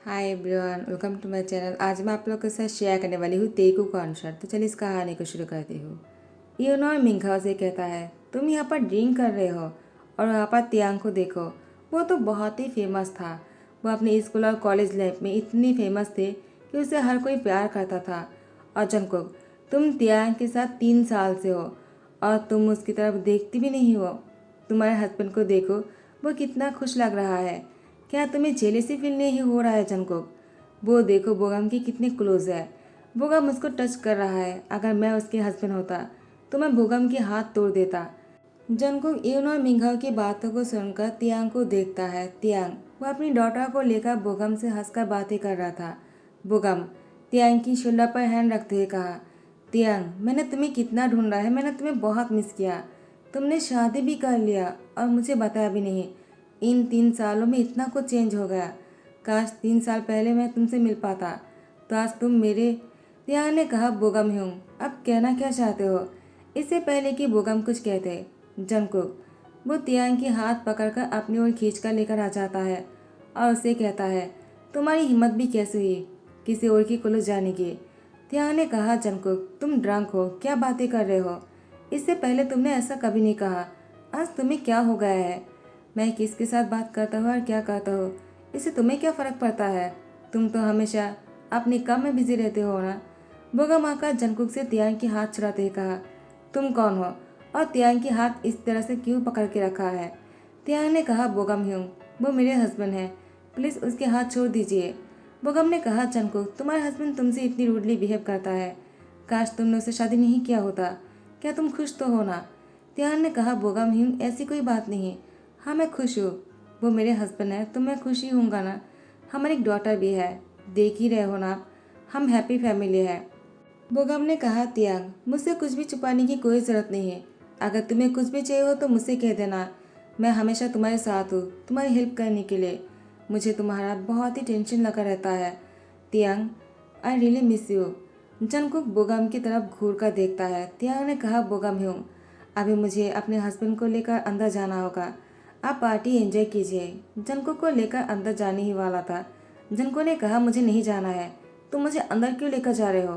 Hi everyone, welcome to my channel. आज मैं आप लोग के साथ शेयर करने वाली हूँ तेकू कॉन्सर्ट। तो चलिए इस कहानी को शुरू करती हूँ। यूनोर मिंघाओ से कहता है, तुम यहाँ पर ड्रिंक कर रहे हो और वहाँ पर तियांग को देखो। वो तो बहुत ही फेमस था। वो अपने स्कूल और कॉलेज लाइफ में इतनी फेमस थे कि उसे हर कोई प्यार करता था। और जंगकुक, तुम तियांग के साथ 3 साल से हो और तुम उसकी तरफ देखती भी नहीं हो। तुम्हारे हस्बैंड को देखो, वो कितना खुश लग रहा है। क्या तुम्हें जेलेसी फील नहीं हो रहा है जंगकुक? वो देखो बोगम की कितने क्लोज है। बोगम उसको टच कर रहा है। अगर मैं उसके हस्बैंड होता तो मैं बोगम के हाथ तोड़ देता। जंगकुक यून और मिंघाओ की बातों को सुनकर तियांग को देखता है। तियांग, वो अपनी डॉटर को लेकर बोगम से हंसकर बातें कर रहा था। बोगम तियांग की शोल्डर पर हैंड रखते हुए कहा, तियांग, मैंने तुम्हें कितना ढूंढा है, मैंने तुम्हें बहुत मिस किया। तुमने शादी भी कर लिया और मुझे बताया भी नहीं। इन 3 सालों में इतना कुछ चेंज हो गया। काश 3 साल पहले मैं तुमसे मिल पाता तो आज तुम मेरे। तियांग ने कहा, बोगम ह्यूंग, अब कहना क्या चाहते हो? इससे पहले कि बोगम कुछ कहते, जंगकुक वो तियांग के हाथ पकड़कर अपनी ओर खींचकर लेकर आ जाता है और उसे कहता है, तुम्हारी हिम्मत भी कैसे हुई किसी और की क्लोज जाने की? तियांग ने कहा, जंगकुक तुम ड्रंक हो, क्या बातें कर रहे हो? इससे पहले तुमने ऐसा कभी नहीं कहा। आज तुम्हें क्या हो गया है? मैं किसके साथ बात करता हूँ और क्या करता हूँ, इससे तुम्हें क्या फ़र्क पड़ता है? तुम तो हमेशा अपने काम में बिजी रहते हो ना। बोगम आकर जंगकुक से तियांग के हाथ छुड़ाते हुए कहा, तुम कौन हो और तियांग के हाथ इस तरह से क्यों पकड़ के रखा है? तियांग ने कहा, बोगम ह्यूंग, वो मेरे हस्बैंड हैं, प्लीज़ उसके हाथ छोड़ दीजिए। बोगम ने कहा, जंगकुक तुम्हारे हस्बैंड तुमसे इतनी रूडली बिहेव करता है। काश तुमने उससे शादी नहीं किया होता। क्या तुम खुश तो हो ना? तियांग ने कहा, बोगम ह्यूंग, ऐसी कोई बात नहीं। हाँ मैं खुश हूँ। वो मेरे हस्बैंड है तो मैं खुश ही हूँगा ना। हमारी एक डॉटर भी है, देख ही रहे हो ना आप। हम हैप्पी फैमिली है। बोगम ने कहा, तियांग, मुझसे कुछ भी छुपाने की कोई ज़रूरत नहीं है। अगर तुम्हें कुछ भी चाहिए हो तो मुझसे कह देना। मैं हमेशा तुम्हारे साथ हूँ, तुम्हारी हेल्प करने के लिए। मुझे तुम्हारा बहुत ही टेंशन लगा रहता है। Tiyang, I really miss you. Jungkook Bogum की तरफ घूर कर देखता है। तियांग ने कहा, बोगम ह्यूंग, अभी मुझे अपने हस्बैंड को लेकर अंदर जाना होगा। आप पार्टी एंजॉय कीजिए। जंको को लेकर अंदर जाने ही वाला था। जंको ने कहा, मुझे नहीं जाना है। तुम मुझे अंदर क्यों लेकर जा रहे हो?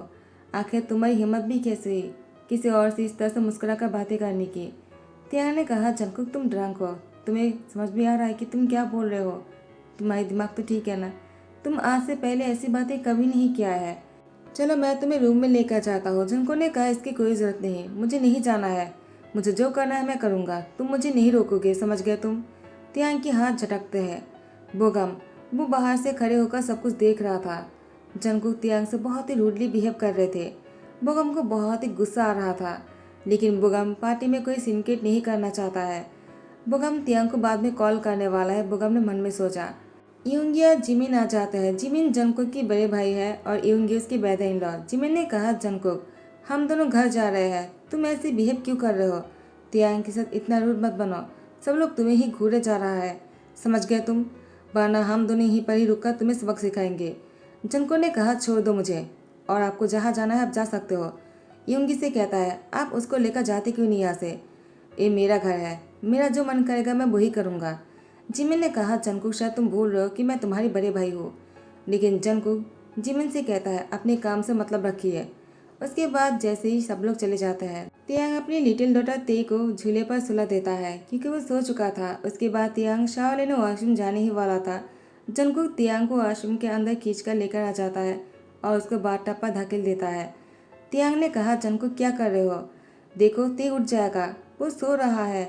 आखिर तुम्हारी हिम्मत भी कैसे हुई किसी और से इस तरह से मुस्कुरा कर बातें करने की? तियांग ने कहा, जंकुक तुम ड्रंक हो, तुम्हें समझ भी आ रहा है कि तुम क्या बोल रहे हो? तुम्हारी दिमाग तो ठीक है ना? तुम आज से पहले ऐसी बातें कभी नहीं किया है। चलो मैं तुम्हें रूम में लेकर जाता हूँ। जिनको ने कहा, इसकी कोई ज़रूरत नहीं, मुझे नहीं जाना है। मुझे जो करना है मैं करूँगा, तुम मुझे नहीं रोकोगे, समझ गए तुम? तियांग के हाथ झटकते हैं। बोगम, वो बाहर से खड़े होकर सब कुछ देख रहा था। जंगकुक तियांग से बहुत ही रूडली बिहेव कर रहे थे। बोगम को बहुत ही गुस्सा आ रहा था, लेकिन बोगम पार्टी में कोई सिंडिकेट नहीं करना चाहता है। बोगम तियांग को बाद में कॉल करने वाला है। बोगम ने मन में सोचा। यूंगिया जिमिन आ जाता है। जिमिन जंगकुक की बड़े भाई है और यूंगी उसकी ब्रदर इन लॉ। जिमिन ने कहा, जंगकुक हम दोनों घर जा रहे हैं, तुम ऐसे बिहेव क्यों कर रहे हो? तियांग के साथ इतना रूड मत बनो, सब लोग तुम्हें ही घूरे जा रहा है, समझ गए तुम? वरना हम दोनों यहीं पर ही रुककर तुम्हें सबक सिखाएंगे। जंको ने कहा, छोड़ दो मुझे, और आपको जहाँ जाना है आप जा सकते हो। यूंगी से कहता है, आप उसको लेकर जाते क्यों नहीं यहाँ से? ये मेरा घर है, मेरा जो मन करेगा मैं वही करूँगा। जिमिन ने कहा, जंकुक शायद तुम भूल रहे हो कि मैं तुम्हारी बड़े भाई हूँ। लेकिन जंकुक जिमिन से कहता है, अपने काम से मतलब रखिए। उसके बाद जैसे ही सब लोग चले जाते हैं, तियांग अपनी लिटिल डॉटर ते को झूले पर सुला देता है क्योंकि वो सो चुका था। उसके बाद तियांग शावर लेने वॉशरूम जाने ही वाला था। जंकुक तियांग को वॉशरूम के अंदर खींचकर लेकर आ जाता है और उसको बाथटब पर धकेल देता है। तियांग ने कहा, जंकुक क्या कर रहे हो? देखो ते उठ जाएगा, वो सो रहा है,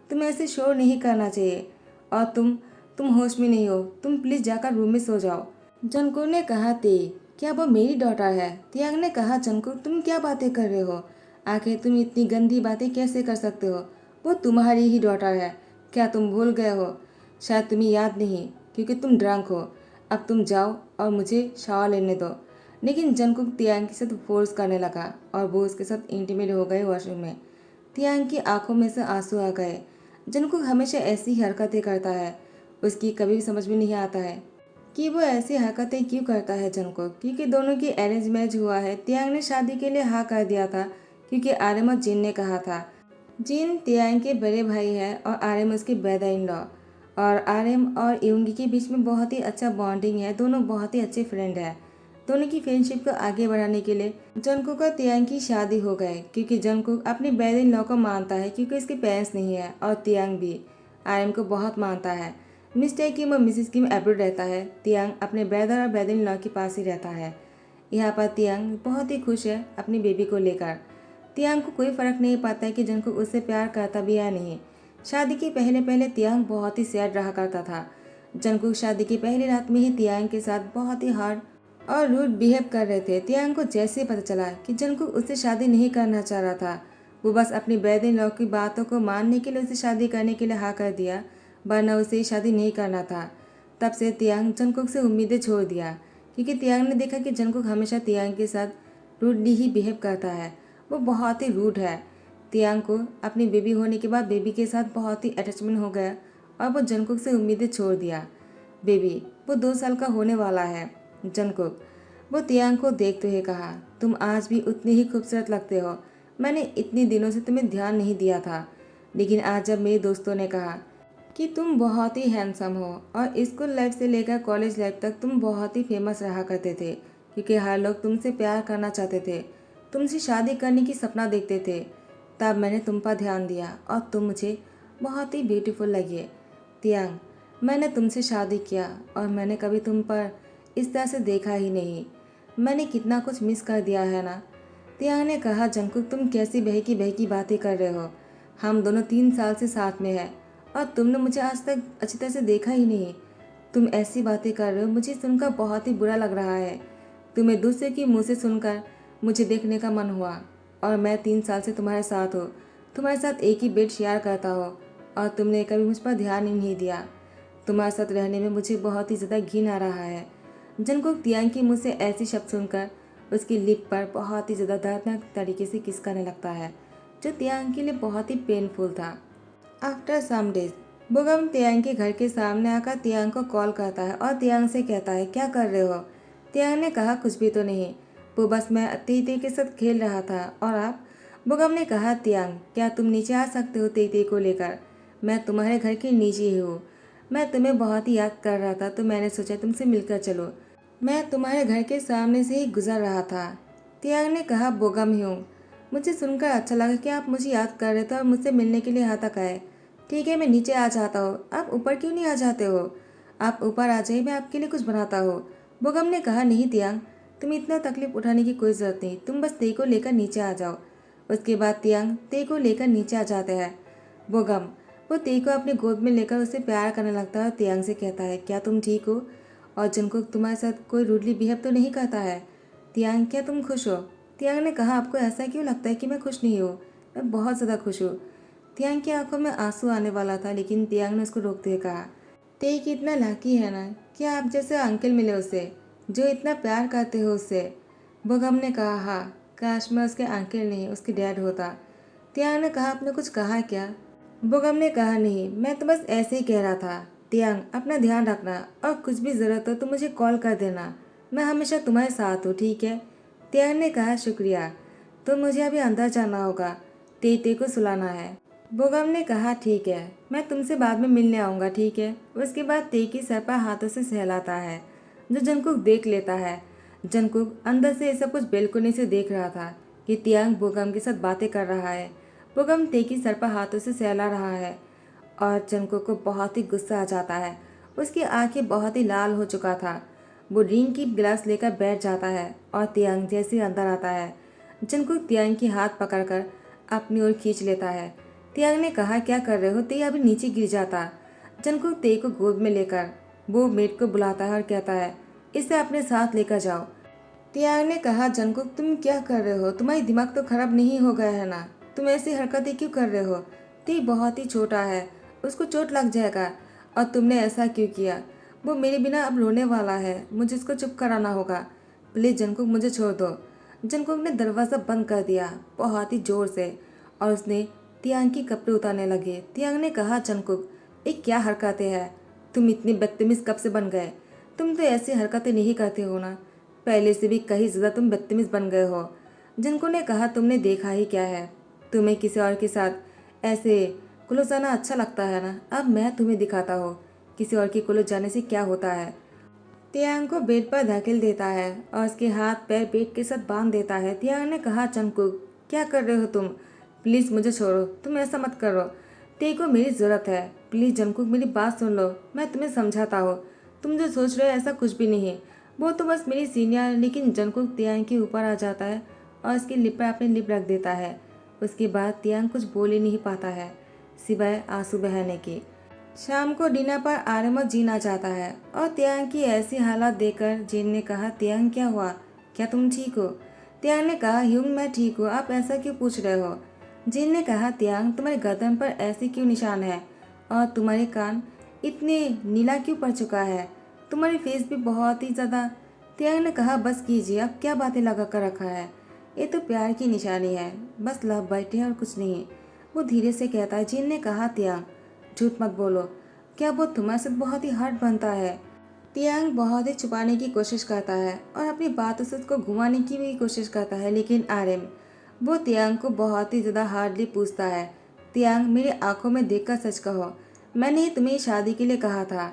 तुम्हें ऐसे शोर नहीं करना चाहिए। और तुम होश में नहीं हो, तुम प्लीज जाकर रूम में सो जाओ। जंकुक ने कहा, ते क्या वो मेरी डॉटर है? तियांग ने कहा, जंकुक तुम क्या बातें कर रहे हो? आखिर तुम इतनी गंदी बातें कैसे कर सकते हो? वो तुम्हारी ही डॉटर है। क्या तुम भूल गए हो? शायद तुम्हें याद नहीं क्योंकि तुम ड्रंक हो। अब तुम जाओ और मुझे शावर लेने दो। लेकिन जंकुक तियांग के साथ फोर्स करने लगा और वो उसके साथ इंटीमेट हो गए वॉशरूम में। तियांग की आंखों में से आंसू आ गए। जंकुक हमेशा ऐसी हरकतें करता है, उसकी कभी भी समझ में नहीं आता है कि वो ऐसी हरकतें क्यों करता है। जंकुक क्योंकि दोनों की अरेंज मैरिज हुआ है। तियांग ने शादी के लिए हाँ कर दिया था क्योंकि आर्यम जिन ने कहा था। जिन तियांग के बड़े भाई है और आर्यम उसके ब्रदर इन लॉ। और RM और यूंगी के बीच में बहुत ही अच्छा बॉन्डिंग है, दोनों बहुत ही अच्छे फ्रेंड है। दोनों की फ्रेंडशिप को आगे बढ़ाने के लिए जंगकुक और तियांग की शादी हो गए, क्योंकि जंगकुक अपने ब्रदर इन लॉ को मानता है क्योंकि उसके पेरेंट्स नहीं है, और तियांग भी RM को बहुत मानता है। मिस्टर किम और मिसेस किम अब्रॉड रहता है, तियांग अपने ब्रदर और ब्रदर इन लॉ के पास ही रहता है। यहाँ पर तियांग बहुत ही खुश है अपनी बेबी को लेकर। तियांग को कोई फर्क नहीं पड़ता है कि जंगकुक उससे प्यार करता भी है नहीं। शादी के पहले पहले तियांग बहुत ही सैड रहा करता था। जंगकुक शादी की पहली रात में ही तियांग के साथ बहुत ही हार्ड और रूड बिहेव कर रहे थे। तियांग को जैसे ही पता चला कि जंगकुक उससे शादी नहीं करना चाह रहा था, वो बस अपनी ब्रदर इन लॉ की बातों को मानने के लिए उसे शादी करने के लिए हाँ कर दिया, वरना उसे शादी नहीं करना था। तब से तियांग जंगकुक से उम्मीदें छोड़ दिया, क्योंकि तियांग ने देखा कि जंगकुक हमेशा तियांग के साथ रूडली ही बिहेव करता है। वो बहुत ही रूड है। तियांग को अपनी बेबी होने के बाद बेबी के साथ बहुत ही अटैचमेंट हो गया और वो जंगकुक से उम्मीदें छोड़ दिया। बेबी वो 2 साल का होने वाला है। जंगकुक वो तियांग को देखते हुए कहा, तुम आज भी उतनी ही खूबसूरत लगते हो। मैंने इतने दिनों से तुम्हें ध्यान नहीं दिया था, लेकिन आज जब मेरे दोस्तों ने कहा कि तुम बहुत ही हैंडसम हो, और स्कूल लाइफ से लेकर कॉलेज लाइफ तक तुम बहुत ही फेमस रहा करते थे, क्योंकि हर लोग तुमसे प्यार करना चाहते थे, तुमसे शादी करने की सपना देखते थे, तब मैंने तुम पर ध्यान दिया और तुम मुझे बहुत ही ब्यूटीफुल लगे। तियांग मैंने तुमसे शादी किया और मैंने कभी तुम पर इस तरह से देखा ही नहीं। मैंने कितना कुछ मिस कर दिया है ना। तियांग ने कहा, जंगकुक तुम कैसी बहकी बातें कर रहे हो। हम दोनों 3 साल से साथ में हैं और तुमने मुझे आज तक अच्छी तरह से देखा ही नहीं। तुम ऐसी बातें कर रहे हो, मुझे सुनकर बहुत ही बुरा लग रहा है। तुम्हें दूसरे के मुंह से सुनकर मुझे देखने का मन हुआ, और मैं 3 साल से तुम्हारे साथ हूँ, तुम्हारे साथ एक ही बेड शेयर करता हो, और तुमने कभी मुझ पर ध्यान ही नहीं दिया। तुम्हारे साथ रहने में मुझे बहुत ही ज़्यादा घिन आ रहा है। जंगकुक तियांग के मुँह से ऐसी शब्द सुनकर उसकी लिप पर बहुत ही ज़्यादा दर्दनाक तरीके से किस करने लगता है, जो तियांग के लिए बहुत ही पेनफुल था। आफ्टर सम डेज बोगम तियांग के घर के सामने आकर तियांग को कॉल करता है और तियांग से कहता है, क्या कर रहे हो। तियांग ने कहा, कुछ भी तो नहीं, वो बस मैं तेते के साथ खेल रहा था। और आप। बोगम ने कहा, तियांग क्या तुम नीचे आ सकते हो तेते को लेकर। मैं तुम्हारे घर के नीचे ही हूँ। मैं तुम्हें बहुत ही याद कर रहा था, तो मैंने सोचा तुमसे मिलकर चलो। मैं तुम्हारे घर के सामने से ही गुजर रहा था। तियांग ने कहा, बोगम ही हूँ। मुझे सुनकर अच्छा लगा कि आप मुझे याद कर रहे थे और मुझसे मिलने के लिए यहाँ तक आए। ठीक है, मैं नीचे आ जाता हूँ, आप ऊपर क्यों नहीं आ जाते हो। आप ऊपर आ जाइए, मैं आपके लिए कुछ बनाता हूँ। बोगम ने कहा, नहीं तियांग, तुम्हें इतना तकलीफ उठाने की कोई ज़रूरत नहीं, तुम बस ते को लेकर नीचे आ जाओ। उसके बाद तियांग ते को लेकर नीचे आ जाते हैं। बोगम वो ते को अपनी गोद में लेकर उसे प्यार करने लगता है और तियांग से कहता है, क्या तुम ठीक हो, और जंगकुक तुम्हारे साथ कोई रूडली बिहेव तो नहीं करता है। तियांग क्या तुम खुश हो। तियांग ने कहा, आपको ऐसा क्यों लगता है कि मैं खुश नहीं हूँ, मैं बहुत ज़्यादा खुश हूँ। तियांग की आंखों में आंसू आने वाला था, लेकिन तियांग ने उसको रोकते हुए कहा, ते कितना लाकी है ना कि आप जैसे अंकल मिले उसे, जो इतना प्यार करते हो उससे। बोगम ने कहा, हाँ, काश मैं उसके अंकल नहीं उसके डैड होता। तियांग ने कहा, आपने कुछ कहा क्या। बोगम ने कहा, नहीं, मैं तो बस ऐसे ही कह रहा था। तियांग अपना ध्यान रखना, और कुछ भी ज़रूरत हो तो मुझे कॉल कर देना, मैं हमेशा तुम्हारे साथ हूँ, ठीक है। तियांग ने कहा, शुक्रिया। तो मुझे अभी अंदर जाना होगा, ते को सुलाना है। बोगम ने कहा, ठीक है, मैं तुमसे बाद में मिलने आऊँगा, ठीक है। उसके बाद ते की सर पर हाथों से सहलाता है, जो जंगकुक देख लेता है। जंगकुक अंदर से ये सब कुछ बेलकुनी से देख रहा था कि तियांग बोगम के साथ बातें कर रहा है। बोगम ते की सर पर हाथों से सहला रहा है, और जंगकुक को बहुत ही गुस्सा आ जाता है। उसकी आंखें बहुत ही लाल हो चुका था। वो ड्रिंक की गिलास लेकर बैठ जाता है, और तियांग जैसे ही अंदर आता है, जंगकुक तियांग की हाथ पकड़कर अपनी ओर खींच लेता है। तियांग ने कहा, क्या कर रहे हो। ते अभी नीचे गिर जाता। जंगकुक ते को गोद में लेकर वो मेड को बुलाता है और कहता है, इसे अपने साथ लेकर जाओ। तियांग ने कहा, जंगकुक तुम क्या कर रहे हो, तुम्हारी दिमाग तो खराब नहीं हो गया है ना, तुम ऐसी हरकतें क्यों कर रहे हो। ते बहुत ही छोटा है, उसको चोट लग जाएगा, और तुमने ऐसा क्यों किया। वो मेरे बिना अब रोने वाला है, मुझे उसको चुप कराना होगा। प्लीज़ जंगकुक मुझे छोड़ दो। जंगकुक ने दरवाज़ा बंद कर दिया बहुत ही ज़ोर से, और उसने तियांग की कपड़े उतारने लगे। तियांग ने कहा, जंगकुक ये क्या हरकतें हैं, तुम इतनी बदतमीज़ कब से बन गए। तुम तो ऐसी हरकतें नहीं करते हो ना, पहले से भी कहीं ज़्यादा तुम बदतमीज़ बन गए हो। जिनको ने कहा, तुमने देखा ही क्या है, तुम्हें किसी और के साथ ऐसे क्लोज आना अच्छा लगता है ना। अब मैं तुम्हें दिखाता हूँ किसी और के कॉलेज जाने से क्या होता है। तियांग को बेड पर धकेल देता है और उसके हाथ पैर बेड के साथ बांध देता है। तियांग ने कहा, जंगकुक क्या कर रहे हो तुम? प्लीज़ मुझे छोड़ो, तुम ऐसा मत करो। ते को मेरी ज़रूरत है। प्लीज़ जंगकुक मेरी बात सुन लो, मैं तुम्हें समझाता हूँ। तुम जो सोच रहे हो ऐसा कुछ भी नहीं है। वो तो बस मेरी सीनियर। लेकिन जंगकुक तियांग के ऊपर आ जाता है और उसकी लिप पर अपनी लिप रख देता है। उसके बाद तियांग कुछ बोल ही नहीं पाता है सिवाय आंसू बहाने के। शाम को डिनर पर आर्यन और जीन आ जाता है और तियांग की ऐसी हालत देखकर जीन ने कहा, तियांग क्या हुआ? क्या तुम ठीक हो? तियांग ने कहा, ह्यूंग मैं ठीक हूँ, आप ऐसा क्यों पूछ रहे हो? जीन ने कहा, तियांग तुम्हारे गर्दन पर ऐसे क्यों निशान है और तुम्हारे कान इतने नीला क्यों पड़ चुका है? तुम्हारी फेस भी बहुत ही ज़्यादा। तियांग ने कहा, बस कीजिए, अब क्या बातें लगा कर रखा है? ये तो प्यार की निशानी है, बस लव बाइट है और कुछ नहीं। वो धीरे से कहता है। जीन ने कहा, तियांग झूठ मत बोलो, क्या वो तुम्हारे साथ बहुत ही हर्ट बनता है? तियांग बहुत ही छुपाने की कोशिश करता है और अपनी बातों से उसको घुमाने की भी कोशिश करता है, लेकिन आर्यन वो तियांग को बहुत ही ज़्यादा हार्डली पूछता है, तियांग मेरी आंखों में देखकर सच कहो, मैंने ही तुम्हें शादी के लिए कहा था।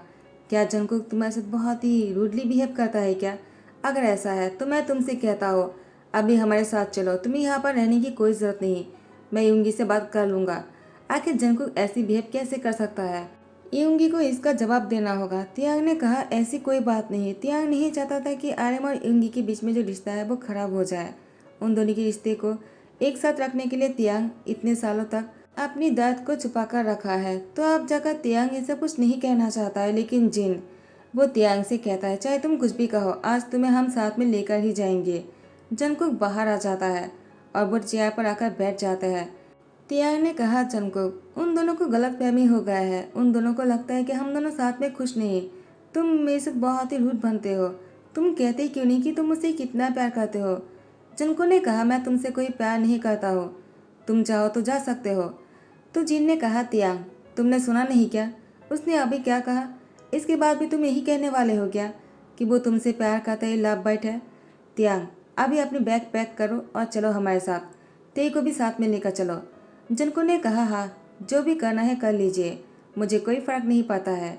क्या जंगकुक तुम्हारे साथ बहुत ही रूडली बिहेव करता है क्या? अगर ऐसा है तो मैं तुमसे कहता हूँ, अभी हमारे साथ चलो, तुम्हें यहाँ पर रहने की कोई ज़रूरत नहीं। मैं यूंगी से बात कर लूँगा। आखिर जंगकुक ऐसी बिहेव कैसे कर सकता है? यूंगी को इसका जवाब देना होगा। तियांग ने कहा, ऐसी कोई बात नहीं। तियांग नहीं चाहता था कि आर्यन और यूंगी के बीच में जो रिश्ता है वो खराब हो जाए। उन दोनों के रिश्ते को एक साथ रखने के लिए तियांग इतने सालों तक अपनी दर्द को छुपा कर रखा है। तो अब जाकर तियांग ऐसा कुछ नहीं कहना चाहता है। लेकिन जिन वो तियांग से कहता है, चाहे तुम कुछ भी कहो, आज तुम्हें हम साथ में लेकर ही जाएंगे। जंगकुक बाहर आ जाता है और वो चेयर पर आकर बैठ जाता है। तियांग ने कहा, जंगकुक उन दोनों को गलतफहमी हो गया है। उन दोनों को लगता है कि हम दोनों साथ में खुश नहीं। तुम मेरे साथ बहुत ही रूड बनते हो। तुम कहते क्यों नहीं कि तुम मुझसे कितना प्यार करते हो? जंगकुक ने कहा, मैं तुमसे कोई प्यार नहीं करता हो, तुम चाहो तो जा सकते हो। तो जिन ने कहा, तियांग तुमने सुना नहीं क्या? उसने अभी क्या कहा? इसके बाद भी तुम यही कहने वाले हो क्या कि वो तुमसे प्यार करता है, लव बाइट है? तियांग अभी अपनी बैग पैक करो और चलो हमारे साथ। तेई को भी साथ में लेकर चलो। जंगकुक ने कहा, हाँ जो भी करना है कर लीजिए, मुझे कोई फर्क नहीं पड़ता है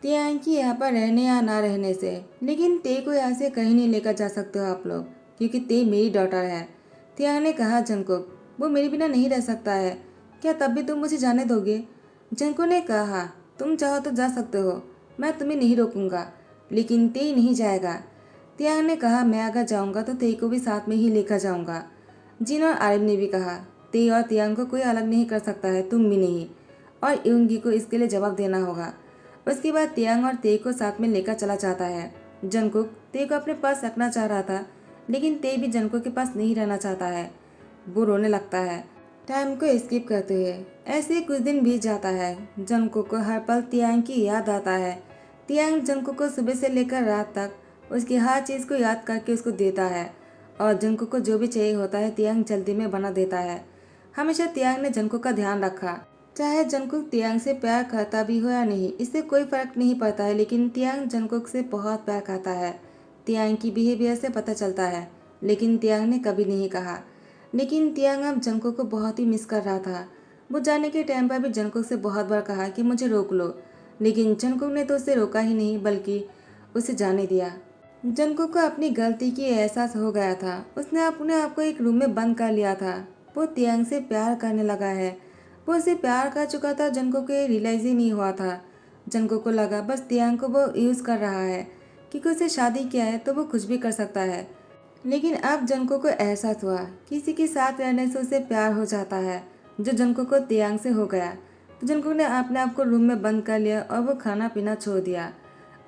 तियांग की यहाँ पर रहने या ना रहने से। लेकिन ते को यहाँ से कहीं नहीं लेकर जा सकते हो आप लोग, क्योंकि ते मेरी डॉटर है। तियांग ने कहा, जंगकुक वो मेरे बिना नहीं रह सकता है, क्या तब भी तुम मुझे जाने दोगे? जंगकुक ने कहा, तुम चाहो तो जा सकते हो, मैं तुम्हें नहीं रोकूंगा, लेकिन ते नहीं जाएगा। तियांग ने कहा, मैं अगर जाऊंगा तो ते को भी साथ में ही लेकर जाऊंगा। जिन और आर्यन ने भी कहा, ते और तियांग को कोई अलग नहीं कर सकता है, तुम भी नहीं। और यूंगी को इसके लिए जवाब देना होगा। उसके बाद तियांग और ते को साथ में लेकर चला जाता है। जंगकुक ते को अपने पास रखना चाह रहा था, लेकिन ते भी जंगकुक के पास नहीं रहना चाहता है। वो रोने लगता है टाइम को स्किप करते हुए। ऐसे ही कुछ दिन बीत जाता है। जंगकुक को हर पल तियांग की याद आता है। तियांग जंगकुक को सुबह से लेकर रात तक उसकी हर चीज़ को याद करके उसको देता है और जंगकुक को जो भी चाहिए होता है तियांग जल्दी में बना देता है। हमेशा तियांग ने जंगकुक का ध्यान रखा। चाहे जंगकुक तियांग से प्यार करता भी हो या नहीं, इससे कोई फर्क नहीं पड़ता है, लेकिन तियांग जंगकुक से बहुत प्यार करता है। तियांग की बिहेवियर से पता चलता है, लेकिन तियांग ने कभी नहीं कहा। लेकिन तियांग अब जंगकुक को बहुत ही मिस कर रहा था। वो जाने के टाइम पर भी जंगकुक से बहुत बार कहा कि मुझे रोक लो, लेकिन जंगकुक ने तो उसे रोका ही नहीं, बल्कि उसे जाने दिया। जंगकुक को अपनी गलती की एहसास हो गया था। उसने अपने आप को एक रूम में बंद कर लिया था। वो तियांग से प्यार करने लगा है। वो उसे प्यार कर चुका था, जंगकुक को रियलाइज ही नहीं हुआ था। जंगकुक को लगा बस तियांग को वो यूज़ कर रहा है, क्योंकि उसे शादी किया है तो वो कुछ भी कर सकता है। लेकिन अब जंगकुक को एहसास हुआ किसी के साथ रहने से उसे प्यार हो जाता है, जो जंगकुक को तियांग से हो गया। तो जंगकुक ने अपने आप को रूम में बंद कर लिया और वो खाना पीना छोड़ दिया।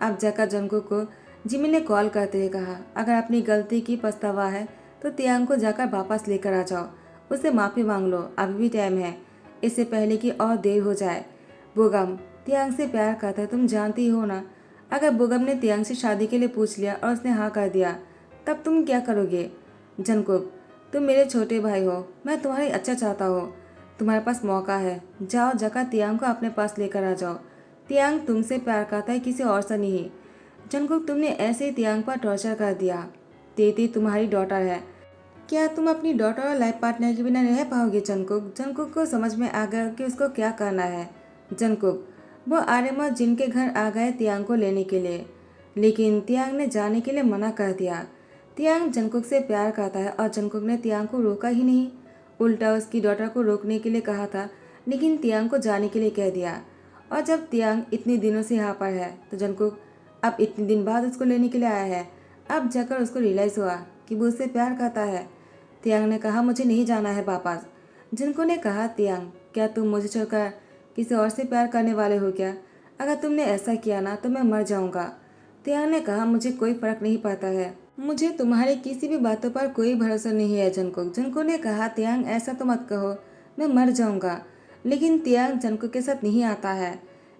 अब जाकर जंगकुक को जिमी ने कॉल करते हुए कहा, अगर अपनी गलती की पछतावा है तो तियांग को जाकर वापस लेकर आ जाओ, उससे माफ़ी मांग लो, अभी भी टाइम है, इससे पहले कि और देर हो जाए। बोगम तियांग से प्यार करता है, तुम जानती हो ना। अगर बोगम ने तियांग से शादी के लिए पूछ लिया और उसने हाँ कर दिया, तब तुम क्या करोगे? जंगकुक तुम मेरे छोटे भाई हो, मैं तुम्हारी अच्छा चाहता हूँ, तुम्हारे पास मौका है, जाओ जाकर तियांग को अपने पास लेकर आ जाओ। तियांग तुमसे प्यार करता है, किसी और से नहीं। जंगकुक तुमने ऐसे ही तियांग पर टॉर्चर कर दिया। तेती तुम्हारी डॉटर है, क्या तुम अपनी डॉटर और लाइफ पार्टनर के बिना रह पाओगे? जंगकुक को समझ में आ गया कि उसको क्या करना है। जंगकुक वो आर्यम और जिन के घर आ गए तियांग को लेने के लिए, लेकिन तियांग ने जाने के लिए मना कर दिया। तियांग जंगकुक से प्यार करता है और जंगकुक ने तियांग को रोका ही नहीं, उल्टा उसकी डॉटर को रोकने के लिए कहा था, लेकिन तियांग को जाने के लिए कह दिया। और जब तियांग इतने दिनों से यहाँ पर है तो जंगकुक अब इतने दिन बाद उसको लेने के लिए आया है। अब जाकर उसको रियलाइज़ हुआ कि वो उससे प्यार करता है। तियांग ने कहा मुझे नहीं जाना है वापस। जिनको ने कहा तियांग क्या तुम मुझे छोड़कर किसी और से प्यार करने वाले हो क्या? अगर तुमने ऐसा किया ना तो मैं मर जाऊंगा। तियांग ने कहा मुझे कोई फर्क नहीं पड़ता है, मुझे तुम्हारी किसी भी बातों पर कोई भरोसा नहीं है जंगकुक। जंगकुक ने कहा तियांग ऐसा तो मत कहो, मैं मर जाऊंगा। लेकिन तियांग जंगकुक के साथ नहीं आता है।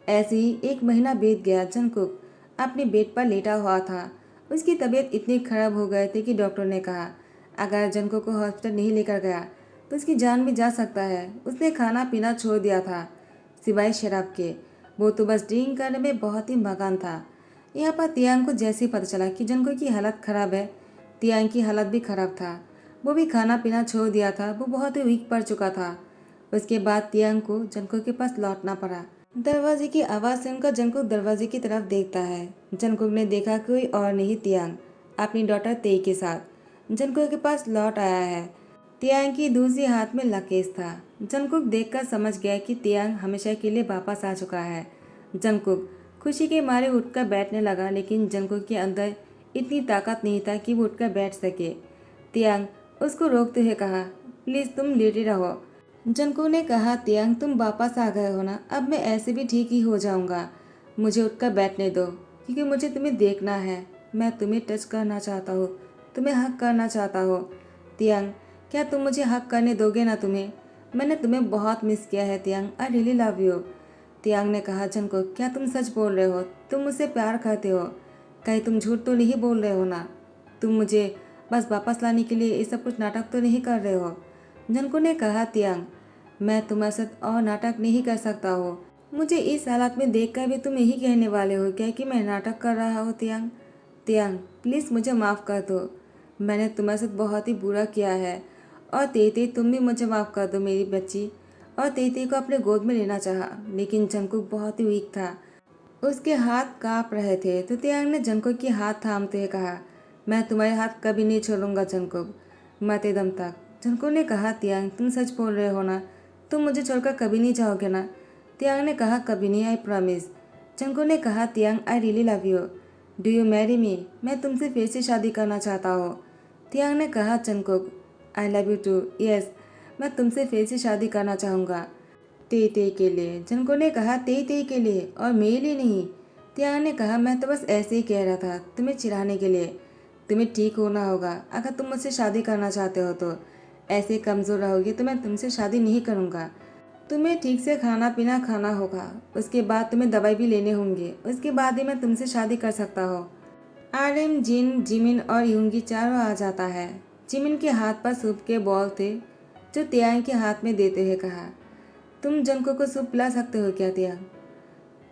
ऐसे ही 1 महीना बीत गया। जंगकुक अपने बेड पर लेटा हुआ था। उसकी तबीयत इतनी खराब हो गई थी कि डॉक्टर ने कहा अगर जंगकुक को हॉस्पिटल नहीं लेकर गया तो उसकी जान भी जा सकता है। उसने खाना पीना छोड़ दिया था सिवाय शराब के। वो तो बस ड्रिंक करने में बहुत ही मगन था। यहाँ पर तियांग को जैसे ही पता चला कि जंगकुक की हालत खराब है, तियांग की हालत भी खराब था। वो भी खाना पीना छोड़ दिया था, वो बहुत ही वीक पड़ चुका था। उसके बाद तियांग को जंगकुक के पास लौटना पड़ा। दरवाजे की आवाज़ सुनकर जंगकुक दरवाजे की तरफ देखता है। जंगकुक ने देखा कोई और नहीं तियांग अपनी डॉटर तेई के साथ जंगकुक के पास लौट आया है। तियांग की दूसरी हाथ में लकेज था। जंगकुक देखकर समझ गया कि तियांग हमेशा के लिए वापस आ चुका है। जंगकुक खुशी के मारे उठकर बैठने लगा, लेकिन जंगकुक के अंदर इतनी ताकत नहीं था कि वो उठकर बैठ सके। तियांग उसको रोकते हुए कहा प्लीज़ तुम लेटे रहो। जंगकुक ने कहा तियांग तुम वापस आ गए हो ना, अब मैं ऐसे भी ठीक ही हो जाऊंगा। मुझे उठकर बैठने दो क्योंकि मुझे तुम्हें देखना है। मैं तुम्हें टच करना चाहता हूँ, तुम्हें हक करना चाहता हूँ। तियांग क्या तुम मुझे हक करने दोगे ना? मैंने तुम्हें बहुत मिस किया है Tiyang, I really love you. तियांग ने कहा जंगकुक क्या तुम सच बोल रहे हो? तुम मुझसे प्यार करते हो? कहीं तुम झूठ तो नहीं बोल रहे हो ना? तुम मुझे बस वापस लाने के लिए ये सब कुछ नाटक तो नहीं कर रहे हो? जंगकुक ने कहा तियांग मैं तुम्हारे साथ और नाटक नहीं कर सकता हो। मुझे इस हालत में देखकर भी तुम यही कहने वाले हो क्या कि मैं नाटक कर रहा हूँ? तियांग तियांग प्लीज़ मुझे माफ़ कर दो, मैंने तुम्हारे साथ बहुत ही बुरा किया है। और तेती तुम भी मुझे माफ़ कर दो मेरी बच्ची। और तेती को अपने गोद में लेना चाहा, लेकिन जंगकुक बहुत ही वीक था, उसके हाथ कांप रहे थे। तो तियांग ने जंगकुक के हाथ थामते हुए कहा मैं तुम्हारे हाथ कभी नहीं छोड़ूंगा जंगकुक, मरते दम तक। जंगकुक ने कहा तियांग तुम सच बोल रहे हो ना? तुम मुझे छोड़कर कभी नहीं जाओगे ना? तियांग ने कहा कभी नहीं, आई प्रॉमिस। जंगकुक ने कहा Tiyang I really love you, do you marry me? मैं तुमसे फिर से शादी करना चाहता हूँ। तियांग ने कहा Jungkook I love you too, yes मैं तुमसे फिर से शादी करना चाहूँगा। ते के लिए। जंगकुक ने कहा ते के लिए और मेरे लिए नहीं। तियांग ने कहा मैं तो बस ऐसे ही कह रहा था तुम्हें चिढ़ाने के लिए। तुम्हें ठीक होना होगा, अगर तुम मुझसे शादी करना चाहते हो तो। ऐसे कमज़ोर रहोगे तो मैं तुमसे शादी नहीं करूँगा। तुम्हें ठीक से खाना पीना खाना होगा, उसके बाद तुम्हें दवाई भी लेने होंगे, उसके बाद ही मैं तुमसे शादी कर सकता हूँ। आर्यन जिन जिमिन और यूंगी चारों आ जाता है। जिमिन के हाथ पर सूप के बॉल थे जो तियांग के हाथ में देते हुए कहा तुम जंगकुक को सूप पिला सकते हो क्या तियांग?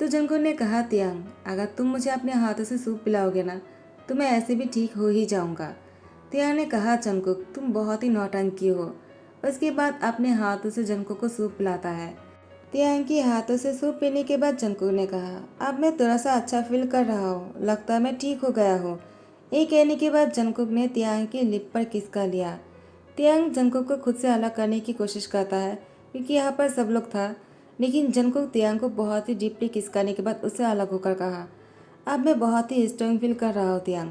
तो जंगकुक ने कहा तियांग अगर तुम मुझे अपने हाथों से सूप पिलाओगे ना तो मैं ऐसे भी ठीक हो ही जाऊंगा। तियांग ने कहा जंगकुक तुम बहुत ही नौटंकी हो। उसके बाद अपने हाथों से जंगकुक को सूप पिलाता है। तियांग के हाथों से सूप पीने के बाद जंगकुक ने कहा अब मैं थोड़ा सा अच्छा फील कर रहा हूँ, लगता है मैं ठीक हो गया हूँ। ये कहने के बाद जंगकुक ने तियांग की लिप पर किस कर लिया। तियांग जंगकुक को खुद से अलग करने की कोशिश करता है क्योंकि यहाँ पर सब लोग था, लेकिन जंगकुक तियांग को बहुत ही डीपली किस करने के बाद उससे अलग होकर कहा अब मैं बहुत ही स्ट्रॉन्ग फील कर रहा हूँ तियांग।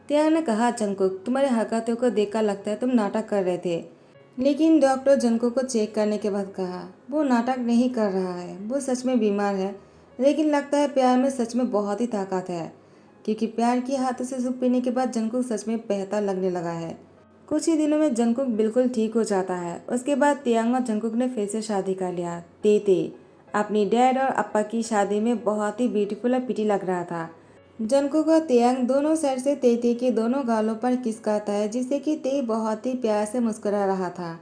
तियांग ने कहा जंगकुक तुम्हारे हरकतों को देखकर लगता है तुम नाटक कर रहे थे। लेकिन डॉक्टर जंगकुक को चेक करने के बाद कहा वो नाटक नहीं कर रहा है, वो सच में बीमार है। लेकिन लगता है प्यार में सच में बहुत ही ताकत है, क्योंकि प्यार के हाथों से सूप पीने के बाद जंगकुक सच में बेहतर लगने लगा है। कुछ ही दिनों में जंगकुक बिल्कुल ठीक हो जाता है। उसके बाद तियांग और जंगकुक ने फिर से शादी कर लिया। ते अपनी डैड और अप्पा की शादी में बहुत ही ब्यूटीफुल और पिटी लग रहा था। जंगकुक और तियांग दोनों साइड से ते के दोनों गालों पर किस करता है, जिससे कि ते बहुत ही प्यार से मुस्कुरा रहा था।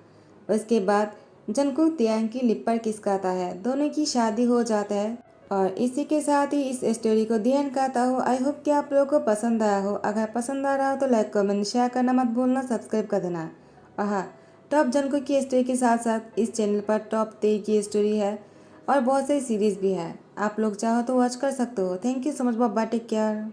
उसके बाद जंगकुक तियांग की लिप पर किस करता है, दोनों की शादी हो जाता है। और इसी के साथ ही इस स्टोरी को दी एंड करता हूँ। आई होप कि आप लोगों को पसंद आया हो। अगर पसंद आ रहा हो तो लाइक कमेंट शेयर करना मत भूलना, सब्सक्राइब कर देना। और हाँ, टॉप जंगकुक की स्टोरी के साथ साथ इस चैनल पर टॉप 3 की स्टोरी है और बहुत सारी सीरीज़ भी है। आप लोग चाहो तो वॉच कर सकते हो। Thank you so much, bye, take care.